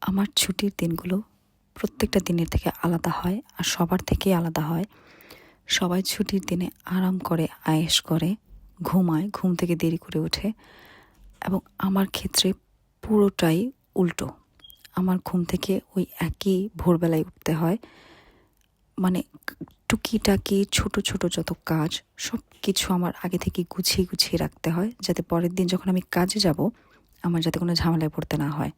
আমার ছুটির দিনগুলো প্রত্যেকটা দিনের থেকে আলাদা হয় আর সবার থেকেই আলাদা হয়। সবাই ছুটির দিনে আরাম করে, আয়েশ করে, ঘুমায়, ঘুম থেকে দেরি করে ওঠে এবং আমার ক্ষেত্রে পুরোটাই উল্টো। আমার ঘুম থেকে ওই একই ভোরবেলায় উঠতে হয়। মানে টুকিটাকি ছোট, ছোট যত কাজ সব কিছু আমার আগে থেকে গুছিয়ে, গুছিয়ে রাখতে হয় যাতে পরের দিন যখন আমি কাজে যাব, আমার যাতে কোনো ঝামেলায় পড়তে না হয়।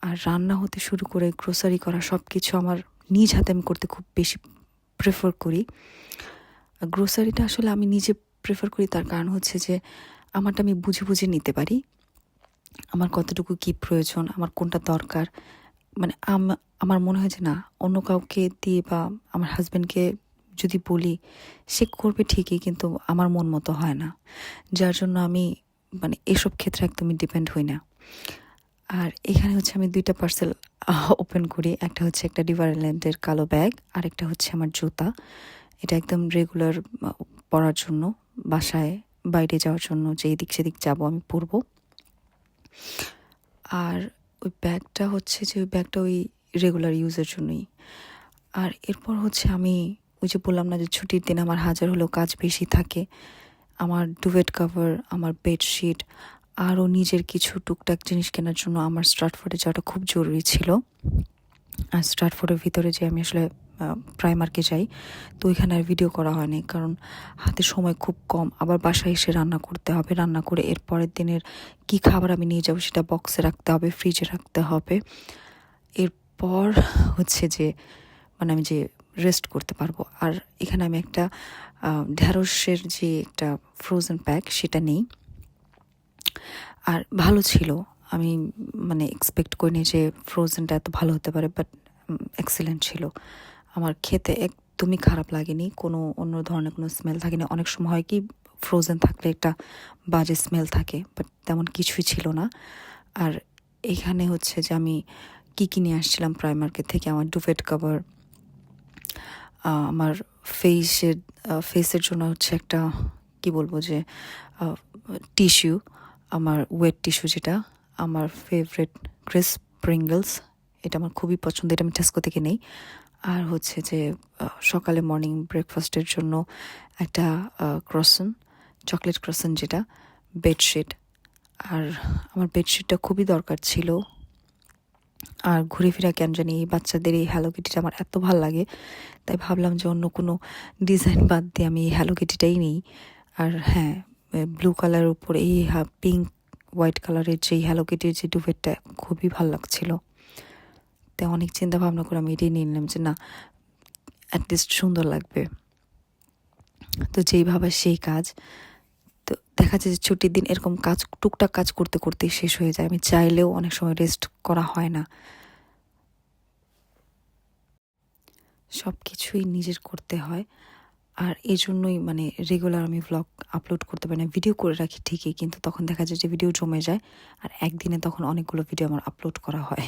আর রান্না হতে শুরু করে গ্রোসারি করা সব কিছু আমার নিজ হাতে আমি করতে খুব বেশি প্রেফার করি। গ্রোসারিটা আসলে আমি নিজে প্রেফার করি তার কারণ হচ্ছে যে আমারটা আমি বুঝে, বুঝে নিতে পারি। আমার কতটুকু কী প্রয়োজন, আমার কোনটা দরকার। মানে আমার মনে হয় যে না, অন্য কাউকে দিয়ে বা আমার হাসব্যান্ডকে যদি বলি, সে করবে ঠিকই কিন্তু আমার মন মতো হয় না। যার জন্য আমি মানে এসব ক্ষেত্রে একদমই ডিপেন্ড হই না। আর এখানে হচ্ছে আমি ২ টা পার্সেল ওপেন করি। একটা হচ্ছে একটা ডিভারল্যান্ডের কালো ব্যাগ, আরেকটা হচ্ছে আমার জুতা। এটা একদম রেগুলার পরার জন্য, বাসায় বাইরে যাওয়ার জন্য যে এদিক সেদিক যাবো আমি পরবো। আর ওই ব্যাগটা হচ্ছে যে ওই ব্যাগটা ওই রেগুলার ইউজের জন্যই। আর এরপর হচ্ছে আমি ওই যে বললাম না যে ছুটির দিন আমার হাজার হলেও কাজ বেশি থাকে। আমার ডুভেট কভার, আমার বেডশিট, আরও নিজের কিছু টুকটাক জিনিস কেনার জন্য আমার স্ট্রাটফোর্ডে যাওয়াটা খুব জরুরি ছিল। আর স্ট্রাটফোর্ডের ভিতরে যে আমি আসলে প্রাইমার্কে যাই, তো ওইখানে আর ভিডিও করা হয়নি কারণ হাতে সময় খুব কম। আবার বাসায় এসে রান্না করতে হবে, রান্না করে এর পরের দিনের কী খাবার আমি নিয়ে যাবো সেটা বক্সে রাখতে হবে, ফ্রিজে রাখতে হবে। এরপর হচ্ছে যে মানে আমি যে রেস্ট করতে পারবো। আর এখানে আমি একটা ঢ্যাঁড়সের যে একটা ফ্রোজেন প্যাক সেটা নেই। আর ভালো ছিল। আমি মানে এক্সপেক্ট করিনি যে ফ্রোজেনটা এত ভালো হতে পারে, বাট এক্সেলেন্ট ছিল। আমার খেতে একদমই খারাপ লাগেনি, কোনো অন্য ধরনের কোনো স্মেল থাকেনি। অনেক সময় হয় কি ফ্রোজেন থাকলে একটা বাজে স্মেল থাকে, বাট তেমন কিছুই ছিল না। আর এখানে হচ্ছে যে আমি কী নিয়ে আসছিলাম প্রাইমার্কেট থেকে, আমার ডুভেট কভার, আমার ফেসের জন্য হচ্ছে একটা কি বলবো যে টিস্যু, আমার ওয়েট টিস্যু যেটা, আমার ফেভারিট ক্রিসপ প্রিঙ্গলস, এটা আমার খুবই পছন্দ, এটা আমি টেস্কো থেকে নেই। আর হচ্ছে যে সকালে মর্নিং ব্রেকফাস্টের জন্য একটা ক্রসন, চকলেট ক্রসন যেটা, বেডশিট। আর আমার বেডশিটটা খুবই দরকার ছিল। আর ঘুরে ফিরা কেন জানি এই বাচ্চাদের এই হ্যালো কিটিটা আমার এত ভাল লাগে, তাই ভাবলাম যে অন্য কোনো ডিজাইন বাদ দিয়ে আমি এই হ্যালো কিটিটাই নিই। আর হ্যাঁ, ব্লু কালারের উপর এই পিঙ্ক হোয়াইট কালারের যেই হ্যালো কিটির যে ডুভেটটা খুবই ভাল লাগছিল। তাই অনেক চিন্তা ভাবনা করে আমি এটাই নিয়ে নিলাম যে না, অ্যাটলিস্ট সুন্দর লাগবে। তো যেইভাবে সেই কাজ, তো দেখা যায় যে ছুটির দিন এরকম কাজ টুকটাক কাজ করতে করতেই শেষ হয়ে যায়। আমি চাইলেও অনেক সময় রেস্ট করা হয় না। সব কিছুই নিজের করতে হয়। আর এজন্যই মানে রেগুলার আমি ভ্লগ আপলোড করতে পারি না। ভিডিও করে রাখি ঠিকই, কিন্তু তখন দেখা যায় যে ভিডিও জমে যায় আর একদিনে তখন অনেকগুলো ভিডিও আমার আপলোড করা হয়।